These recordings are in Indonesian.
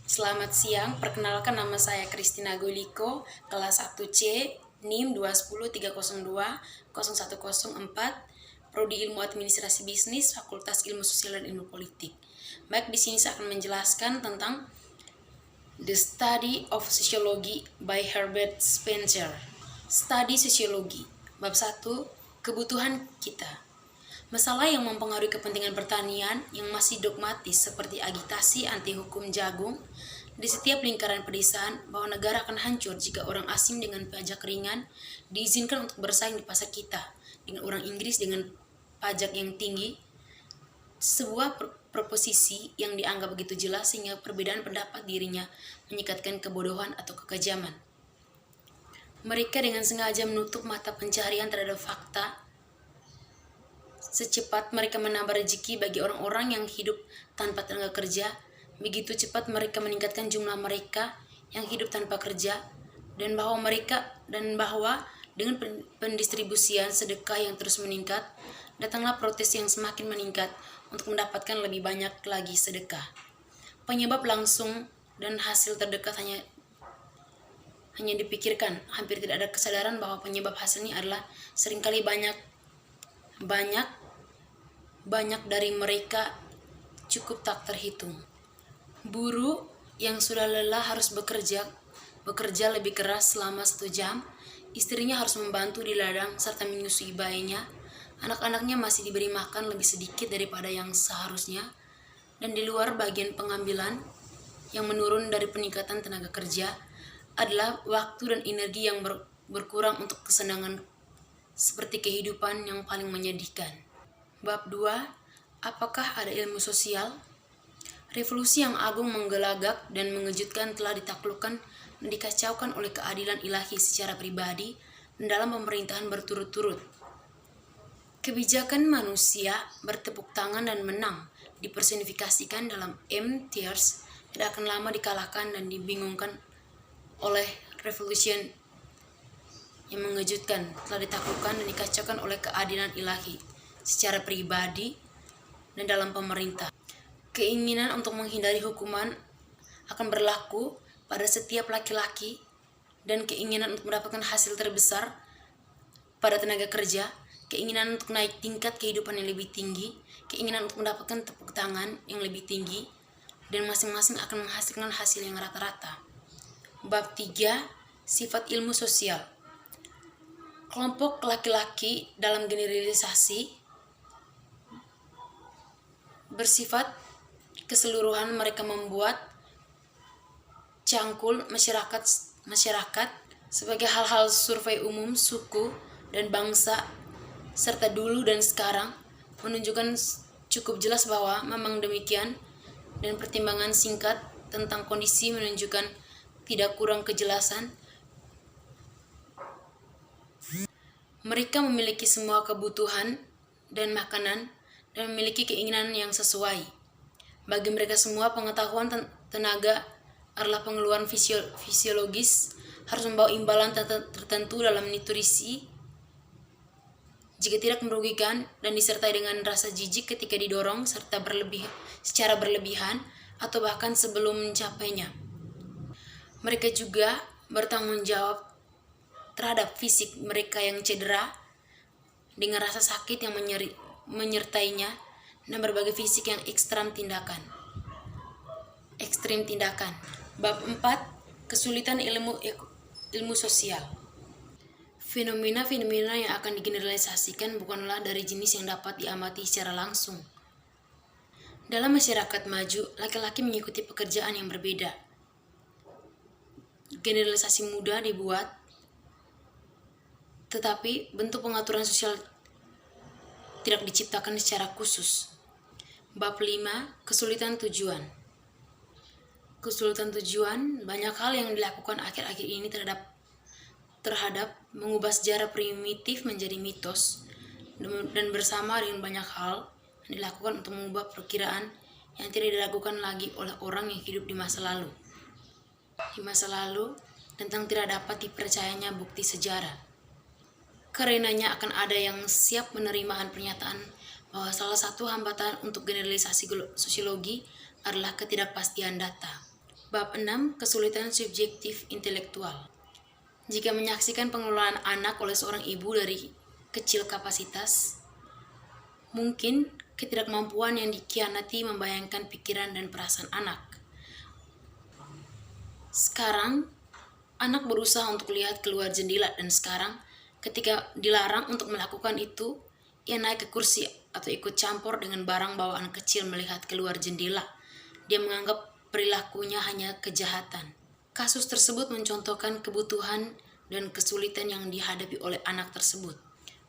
Selamat siang, perkenalkan nama saya Christina Goliko, kelas 1C, NIM 21030201004, Prodi Ilmu Administrasi Bisnis, Fakultas Ilmu Sosial dan Ilmu Politik. Baik, di sini saya akan menjelaskan tentang The Study of Sociology by Herbert Spencer. Studi Sosiologi, bab 1, kebutuhan kita. Masalah yang mempengaruhi kepentingan pertanian yang masih dogmatis seperti agitasi anti hukum jagung di setiap lingkaran pedesaan bahwa negara akan hancur jika orang asing dengan pajak ringan diizinkan untuk bersaing di pasar kita dengan orang Inggris dengan pajak yang tinggi. Sebuah proposisi yang dianggap begitu jelas sehingga perbedaan pendapat dirinya menyikatkan kebodohan atau kekejaman. Mereka dengan sengaja menutup mata pencarian terhadap fakta. Secepat mereka menambah rezeki bagi orang-orang yang hidup tanpa tenaga kerja, begitu cepat mereka meningkatkan jumlah mereka yang hidup tanpa kerja, dan bahwa dengan pendistribusian sedekah yang terus meningkat, datanglah protes yang semakin meningkat untuk mendapatkan lebih banyak lagi sedekah. Penyebab langsung dan hasil terdekat hanya dipikirkan, hampir tidak ada kesadaran bahwa penyebab hasilnya adalah seringkali banyak dari mereka cukup tak terhitung. Buruh yang sudah lelah harus bekerja lebih keras selama 1 jam. Istrinya harus membantu di ladang serta menyusui bayinya. Anak-anaknya masih diberi makan lebih sedikit daripada yang seharusnya. Dan di luar bagian pengambilan yang menurun dari peningkatan tenaga kerja adalah waktu dan energi yang berkurang untuk kesenangan seperti kehidupan yang paling menyedihkan. Bab 2, apakah ada ilmu sosial? Revolusi yang agung menggelagak dan mengejutkan telah ditaklukkan dan dikacaukan oleh keadilan ilahi secara pribadi dan dalam pemerintahan berturut-turut. Kebijakan manusia bertepuk tangan dan menang dipersonifikasikan dalam M. Thiers tidak akan lama dikalahkan dan dibingungkan oleh revolusi yang mengejutkan telah ditaklukkan dan dikacaukan oleh keadilan ilahi secara pribadi dan dalam pemerintah. Keinginan untuk menghindari hukuman akan berlaku pada setiap laki-laki dan keinginan untuk mendapatkan hasil terbesar pada tenaga kerja, keinginan untuk naik tingkat kehidupan yang lebih tinggi, keinginan untuk mendapatkan tepuk tangan yang lebih tinggi, dan masing-masing akan menghasilkan hasil yang rata-rata. Bab 3, sifat ilmu sosial. Kelompok laki-laki dalam generalisasi bersifat keseluruhan mereka membuat cangkul masyarakat sebagai hal-hal survei umum suku dan bangsa serta dulu dan sekarang menunjukkan cukup jelas bahwa memang demikian, dan pertimbangan singkat tentang kondisi menunjukkan tidak kurang kejelasan. Mereka memiliki semua kebutuhan dan makanan dan memiliki keinginan yang sesuai. Bagi mereka semua, pengetahuan tenaga adalah pengeluaran fisiologis, harus membawa imbalan tertentu dalam nutrisi jika tidak merugikan, dan disertai dengan rasa jijik ketika didorong secara berlebihan atau bahkan sebelum mencapainya. Mereka juga bertanggung jawab terhadap fisik mereka yang cedera dengan rasa sakit yang menyertainya dan berbagai fisik yang ekstrim tindakan. Bab 4, kesulitan ilmu sosial. Fenomena-fenomena yang akan digeneralisasikan bukanlah dari jenis yang dapat diamati secara langsung. Dalam masyarakat maju, laki-laki mengikuti pekerjaan yang berbeda. Generalisasi mudah dibuat, tetapi bentuk pengaturan sosial tidak diciptakan secara khusus. Bab 5, kesulitan tujuan. Kesulitan tujuan, banyak hal yang dilakukan akhir-akhir ini terhadap mengubah sejarah primitif menjadi mitos, dan bersama dengan banyak hal yang dilakukan untuk mengubah perkiraan yang tidak dilakukan lagi oleh orang yang hidup di masa lalu. Tentang tidak dapat dipercayanya bukti sejarah. Karenanya akan ada yang siap menerima pernyataan bahwa salah satu hambatan untuk generalisasi sosiologi adalah ketidakpastian data. Bab 6. Kesulitan subjektif intelektual. Jika menyaksikan pengelolaan anak oleh seorang ibu dari kecil kapasitas, mungkin ketidakmampuan yang dikhianati membayangkan pikiran dan perasaan anak. Sekarang, anak berusaha untuk lihat keluar jendela dan sekarang, ketika dilarang untuk melakukan itu, ia naik ke kursi atau ikut campur dengan barang bawaan kecil melihat keluar jendela. Dia menganggap perilakunya hanya kejahatan. Kasus tersebut mencontohkan kebutuhan dan kesulitan yang dihadapi oleh anak tersebut.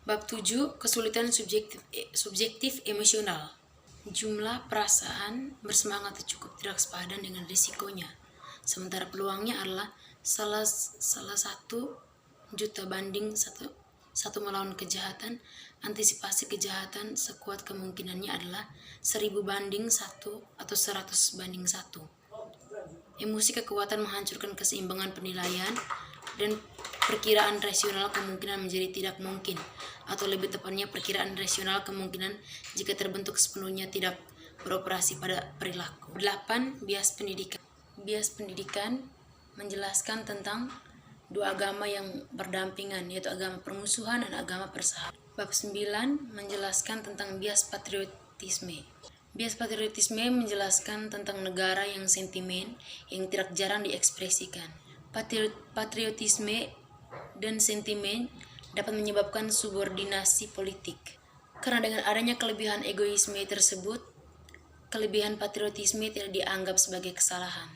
Bab 7. Kesulitan subjektif emosional. Jumlah perasaan bersemangat cukup tidak sepadan dengan risikonya. Sementara peluangnya adalah salah 1.000.000 banding 1 melawan kejahatan. Antisipasi kejahatan sekuat kemungkinannya adalah 1000 banding 1 atau 100 banding 1. Emosi kekuatan menghancurkan keseimbangan penilaian dan perkiraan rasional kemungkinan menjadi tidak mungkin, atau lebih tepatnya perkiraan rasional kemungkinan jika terbentuk sepenuhnya tidak beroperasi pada perilaku. 8. Bias pendidikan. Bias pendidikan menjelaskan tentang dua agama yang berdampingan, yaitu agama permusuhan dan agama persahabatan. Bab 9 menjelaskan tentang bias patriotisme. Bias patriotisme menjelaskan tentang negara yang sentimen yang tidak jarang diekspresikan. Patriotisme dan sentimen dapat menyebabkan subordinasi politik. Karena dengan adanya kelebihan egoisme tersebut, kelebihan patriotisme tidak dianggap sebagai kesalahan.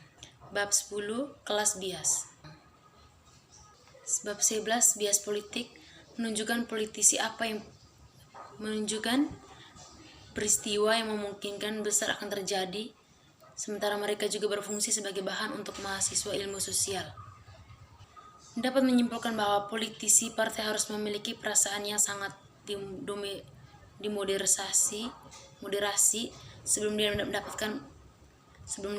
Bab 10. Kelas bias. Bab 11. Bias politik menunjukkan peristiwa yang memungkinkan besar akan terjadi, sementara mereka juga berfungsi sebagai bahan untuk mahasiswa ilmu sosial. Dapat menyimpulkan bahwa politisi partai harus memiliki perasaan yang sangat moderasi sebelum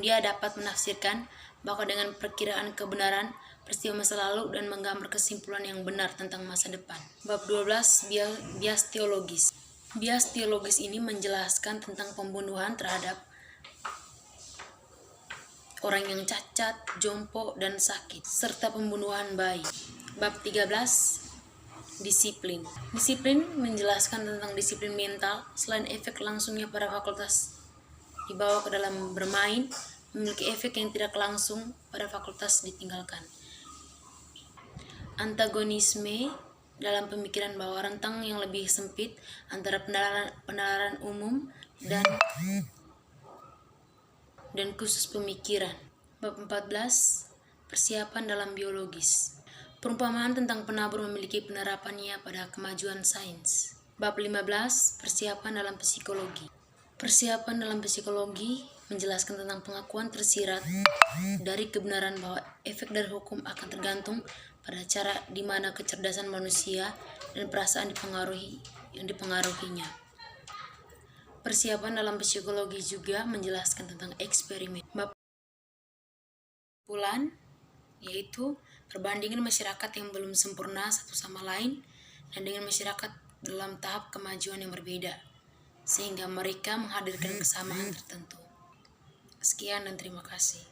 dia dapat menafsirkan bahwa dengan perkiraan kebenaran peristiwa masa lalu dan menggambar kesimpulan yang benar tentang masa depan. Bab 12. Bias teologis. Bias teologis ini menjelaskan tentang pembunuhan terhadap orang yang cacat, jompo, dan sakit, serta pembunuhan bayi. Bab 13. Disiplin. Disiplin menjelaskan tentang disiplin mental. Selain efek langsungnya pada fakultas dibawa ke dalam bermain, memiliki efek yang tidak langsung pada fakultas ditinggalkan. Antagonisme dalam pemikiran bahwa rentang yang lebih sempit antara penalaran umum dan khusus pemikiran. Bab 14. Persiapan dalam biologis. Perumpamaan tentang penabur memiliki penerapannya pada kemajuan sains. Bab 15. Persiapan dalam psikologi. Persiapan dalam psikologi menjelaskan tentang pengakuan tersirat dari kebenaran bahwa efek dari hukum akan tergantung pada cara di mana kecerdasan manusia dan perasaan dipengaruhinya. Persiapan dalam psikologi juga menjelaskan tentang eksperimen. Bab kumpulan, yaitu perbandingan masyarakat yang belum sempurna satu sama lain dan dengan masyarakat dalam tahap kemajuan yang berbeda, sehingga mereka menghadirkan kesamaan tertentu. Sekian dan terima kasih.